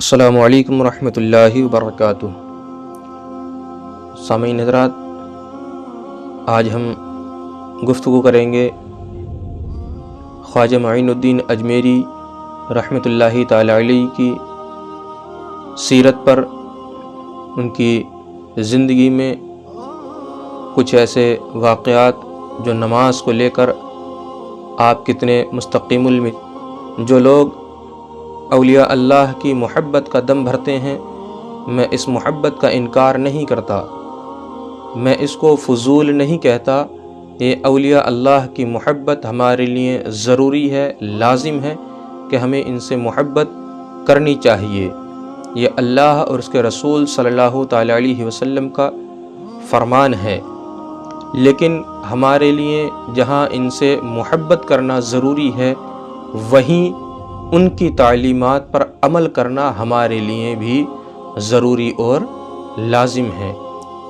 السلام علیکم ورحمۃ اللہ وبرکاتہ۔ سامعین حضرات، آج ہم گفتگو کریں گے خواجہ معین الدین اجمیری رحمۃ اللہ تعالی علیہ کی سیرت پر، ان کی زندگی میں کچھ ایسے واقعات جو نماز کو لے کر آپ کتنے مستقیم جو لوگ اولیاء اللہ کی محبت کا دم بھرتے ہیں، میں اس محبت کا انکار نہیں کرتا، میں اس کو فضول نہیں کہتا۔ یہ اولیاء اللہ کی محبت ہمارے لیے ضروری ہے، لازم ہے کہ ہمیں ان سے محبت کرنی چاہیے۔ یہ اللہ اور اس کے رسول صلی اللہ تعالی علیہ وسلم کا فرمان ہے، لیکن ہمارے لیے جہاں ان سے محبت کرنا ضروری ہے، وہیں ان کی تعلیمات پر عمل کرنا ہمارے لیے بھی ضروری اور لازم ہے۔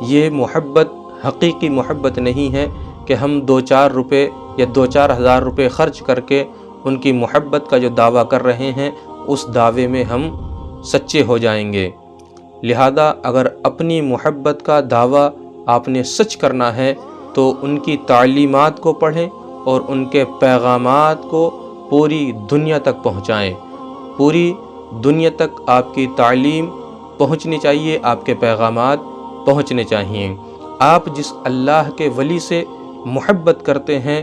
یہ محبت حقیقی محبت نہیں ہے کہ ہم 2-4 روپے یا 2-4 ہزار روپے خرچ کر کے ان کی محبت کا جو دعویٰ کر رہے ہیں اس دعوے میں ہم سچے ہو جائیں گے۔ لہذا اگر اپنی محبت کا دعویٰ آپ نے سچ کرنا ہے تو ان کی تعلیمات کو پڑھیں اور ان کے پیغامات کو پوری دنیا تک پہنچائیں۔ پوری دنیا تک آپ کی تعلیم پہنچنی چاہیے، آپ کے پیغامات پہنچنے چاہیے۔ آپ جس اللہ کے ولی سے محبت کرتے ہیں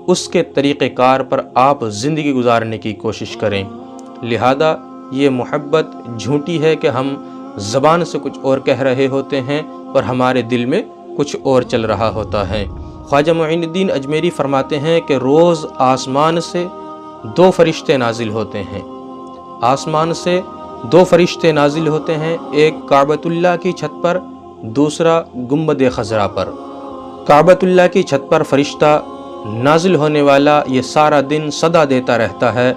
اس کے طریقہ کار پر آپ زندگی گزارنے کی کوشش کریں۔ لہذا یہ محبت جھوٹی ہے کہ ہم زبان سے کچھ اور کہہ رہے ہوتے ہیں اور ہمارے دل میں کچھ اور چل رہا ہوتا ہے۔ خواجہ معین الدین اجمیری فرماتے ہیں کہ روز آسمان سے 2 فرشتے نازل ہوتے ہیں، آسمان سے 2 فرشتے نازل ہوتے ہیں، ایک کعبۃ اللہ کی چھت پر، دوسرا گنبد خضرا پر۔ کعبۃ اللہ کی چھت پر فرشتہ نازل ہونے والا یہ سارا دن صدا دیتا رہتا ہے،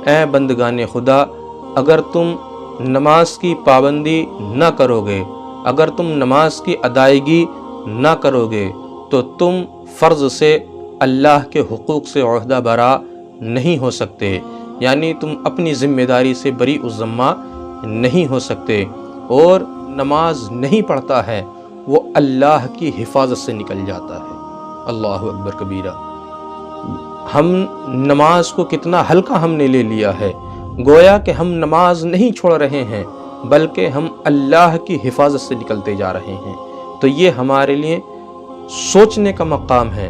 اے بندگان خدا، اگر تم نماز کی پابندی نہ کرو گے، اگر تم نماز کی ادائیگی نہ کرو گے تو تم فرض سے اللہ کے حقوق سے عہدہ برا نہیں ہو سکتے، یعنی تم اپنی ذمہ داری سے بری الذمہ نہیں ہو سکتے۔ اور نماز نہیں پڑھتا ہے وہ اللہ کی حفاظت سے نکل جاتا ہے۔ اللہ اکبر کبیرہ۔ ہم نماز کو کتنا ہلکا ہم نے لے لیا ہے، گویا کہ ہم نماز نہیں چھوڑ رہے ہیں بلکہ ہم اللہ کی حفاظت سے نکلتے جا رہے ہیں۔ تو یہ ہمارے لیے سوچنے کا مقام ہے،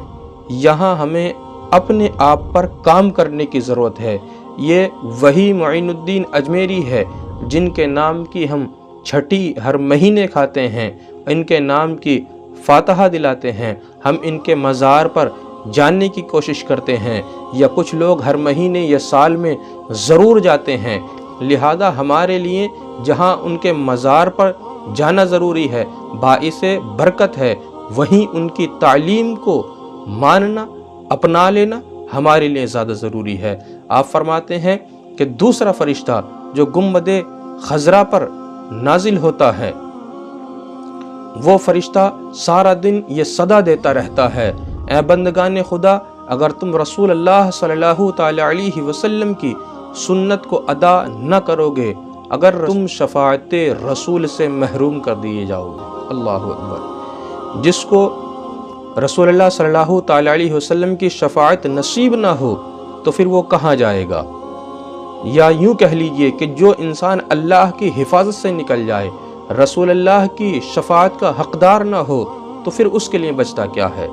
یہاں ہمیں اپنے آپ پر کام کرنے کی ضرورت ہے۔ یہ وہی معین الدین اجمیری ہے جن کے نام کی ہم چھٹی ہر مہینے کھاتے ہیں، ان کے نام کی فاتحہ دلاتے ہیں، ہم ان کے مزار پر جاننے کی کوشش کرتے ہیں، یا کچھ لوگ ہر مہینے یا سال میں ضرور جاتے ہیں۔ لہذا ہمارے لیے جہاں ان کے مزار پر جانا ضروری ہے، باعث برکت ہے، وہیں ان کی تعلیم کو ماننا، اپنا لینا ہمارے لیے زیادہ ضروری ہے۔ آپ فرماتے ہیں کہ دوسرا فرشتہ جو گنبد خضرا پر نازل ہوتا ہے، وہ فرشتہ سارا دن یہ صدا دیتا رہتا ہے، اے بندگان خدا، اگر تم رسول اللہ صلی اللہ تعالی علیہ وسلم کی سنت کو ادا نہ کرو گے، اگر تم شفاعت رسول سے محروم کر دیے جاؤ گے۔ اللہ اکبر۔ جس کو رسول اللہ صلی اللہ تعالی علیہ وسلم کی شفاعت نصیب نہ ہو تو پھر وہ کہاں جائے گا؟ یا یوں کہہ لیجئے کہ جو انسان اللہ کی حفاظت سے نکل جائے، رسول اللہ کی شفاعت کا حقدار نہ ہو، تو پھر اس کے لیے بچتا کیا ہے؟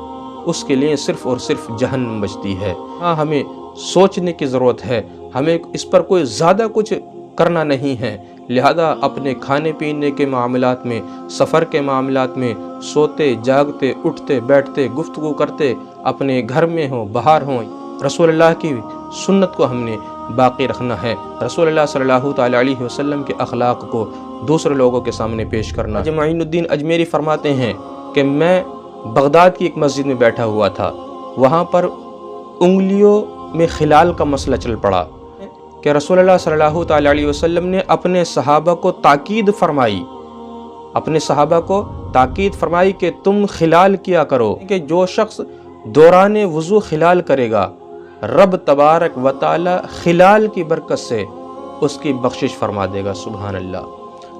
اس کے لیے صرف اور صرف جہنم بچتی ہے۔ ہاں، ہمیں سوچنے کی ضرورت ہے، ہمیں اس پر کوئی زیادہ کچھ کرنا نہیں ہے۔ لہذا اپنے کھانے پینے کے معاملات میں، سفر کے معاملات میں، سوتے جاگتے اٹھتے بیٹھتے گفتگو کرتے، اپنے گھر میں ہوں باہر ہوں، رسول اللہ کی سنت کو ہم نے باقی رکھنا ہے، رسول اللہ صلی اللہ تعالی علیہ وسلم کے اخلاق کو دوسرے لوگوں کے سامنے پیش کرنا۔ معین الدین اجمیری فرماتے ہیں کہ میں بغداد کی ایک مسجد میں بیٹھا ہوا تھا، وہاں پر انگلیوں میں خلال کا مسئلہ چل پڑا کہ رسول اللہ صلی اللہ تعالی علیہ وسلم نے اپنے صحابہ کو تاکید فرمائی کہ تم خلال کیا کرو، کہ جو شخص دوران وضو خلال کرے گا، رب تبارک و تعالی خلال کی برکت سے اس کی بخشش فرما دے گا۔ سبحان اللہ۔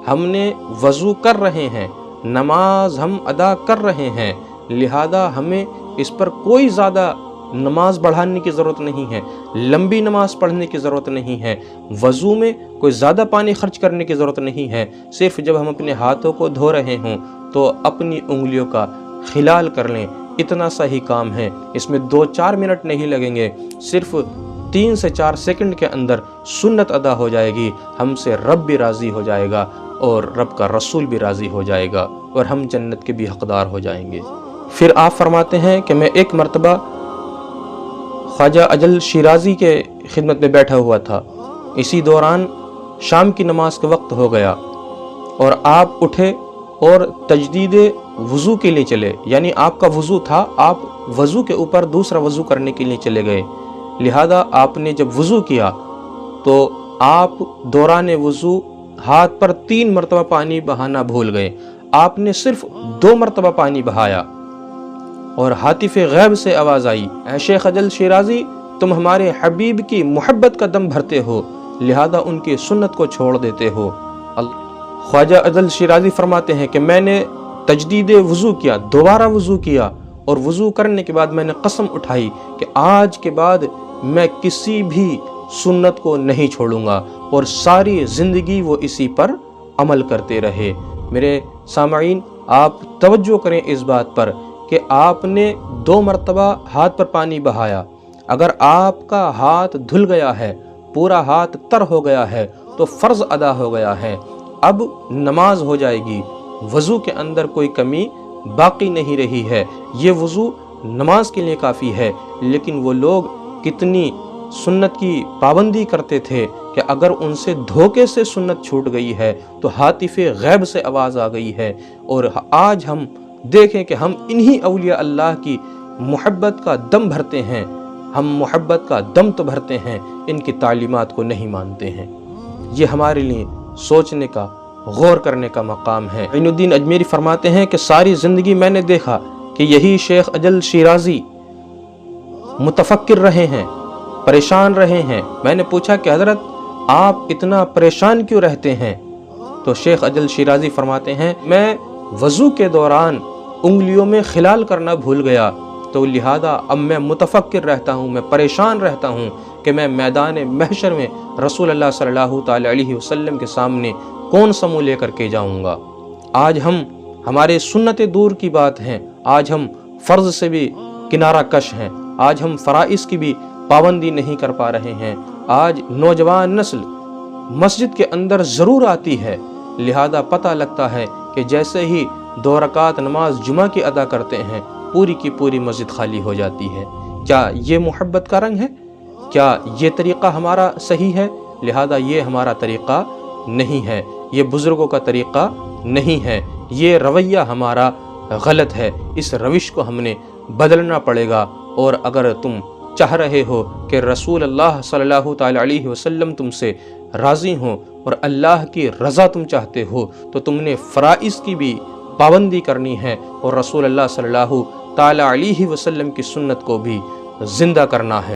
ہم نے وضو کر رہے ہیں، نماز ہم ادا کر رہے ہیں، لہذا ہمیں اس پر کوئی زیادہ نماز بڑھانے کی ضرورت نہیں ہے، لمبی نماز پڑھنے کی ضرورت نہیں ہے، وضو میں کوئی زیادہ پانی خرچ کرنے کی ضرورت نہیں ہے۔ صرف جب ہم اپنے ہاتھوں کو دھو رہے ہوں تو اپنی انگلیوں کا خلال کر لیں، اتنا سا ہی کام ہے۔ اس میں 2-4 منٹ نہیں لگیں گے، صرف 3 سے 4 سیکنڈ کے اندر سنت ادا ہو جائے گی، ہم سے رب بھی راضی ہو جائے گا اور رب کا رسول بھی راضی ہو جائے گا، اور ہم جنت کے بھی حقدار ہو جائیں گے۔ پھر آپ فرماتے ہیں کہ میں ایک مرتبہ خواجہ اجل شیرازی کے خدمت میں بیٹھا ہوا تھا، اسی دوران شام کی نماز کا وقت ہو گیا اور آپ اٹھے اور تجدید وضو کے لیے چلے، یعنی آپ کا وضو تھا، آپ وضو کے اوپر دوسرا وضو کرنے کے لیے چلے گئے، لہذا آپ نے جب وضو کیا تو آپ دوران وضو ہاتھ پر 3 مرتبہ پانی بہانا بھول گئے۔ آپ نے صرف 2 مرتبہ پانی بہایا اور ہاتف غیب سے آواز آئی، اے شیخ اجل شیرازی، تم ہمارے حبیب کی محبت کا دم بھرتے ہو، لہذا ان کی سنت کو چھوڑ دیتے ہو۔ خواجہ اجل شیرازی فرماتے ہیں کہ میں نے تجدید وضو کیا، دوبارہ وضو کیا، اور وضو کرنے کے بعد میں نے قسم اٹھائی کہ آج کے بعد میں کسی بھی سنت کو نہیں چھوڑوں گا، اور ساری زندگی وہ اسی پر عمل کرتے رہے۔ میرے سامعین، آپ توجہ کریں اس بات پر کہ آپ نے 2 مرتبہ ہاتھ پر پانی بہایا، اگر آپ کا ہاتھ دھل گیا ہے، پورا ہاتھ تر ہو گیا ہے تو فرض ادا ہو گیا ہے، اب نماز ہو جائے گی، وضو کے اندر کوئی کمی باقی نہیں رہی ہے، یہ وضو نماز کے لیے کافی ہے۔ لیکن وہ لوگ کتنی سنت کی پابندی کرتے تھے کہ اگر ان سے دھوکے سے سنت چھوٹ گئی ہے تو ہاتف غیب سے آواز آ گئی ہے، اور آج ہم دیکھیں کہ ہم انہی اولیاء اللہ کی محبت کا دم بھرتے ہیں، ہم محبت کا دم تو بھرتے ہیں، ان کی تعلیمات کو نہیں مانتے ہیں۔ یہ ہمارے لیے سوچنے کا، غور کرنے کا مقام ہے۔ عین الدین اجمیری فرماتے ہیں کہ ساری زندگی میں نے دیکھا کہ یہی شیخ اجل شیرازی متفکر رہے ہیں، پریشان رہے ہیں۔ میں نے پوچھا کہ حضرت آپ اتنا پریشان کیوں رہتے ہیں؟ تو شیخ اجل شیرازی فرماتے ہیں میں وضو کے دوران انگلیوں میں خلال کرنا بھول گیا، تو لہذا اب میں متفکر رہتا ہوں، میں پریشان رہتا ہوں کہ میں میدان محشر میں رسول اللہ صلی اللہ تعالی علیہ وسلم کے سامنے کون سا منہ لے کر کے جاؤں گا۔ آج ہمارے سنت دور کی بات ہیں، آج ہم فرض سے بھی کنارہ کش ہیں، آج ہم فرائض کی بھی پابندی نہیں کر پا رہے ہیں۔ آج نوجوان نسل مسجد کے اندر ضرور آتی ہے، لہذا پتہ لگتا ہے کہ جیسے ہی 2 رکعت نماز جمعہ کی ادا کرتے ہیں، پوری کی پوری مسجد خالی ہو جاتی ہے۔ کیا یہ محبت کا رنگ ہے؟ کیا یہ طریقہ ہمارا صحیح ہے؟ لہذا یہ ہمارا طریقہ نہیں ہے، یہ بزرگوں کا طریقہ نہیں ہے، یہ رویہ ہمارا غلط ہے، اس روش کو ہم نے بدلنا پڑے گا۔ اور اگر تم چاہ رہے ہو کہ رسول اللہ صلی اللہ تعالی علیہ وسلم تم سے راضی ہوں اور اللہ کی رضا تم چاہتے ہو، تو تم نے فرائض کی بھی پابندی کرنی ہے اور رسول اللہ صلی اللہ تعالی علیہ وسلم کی سنت کو بھی زندہ کرنا ہے۔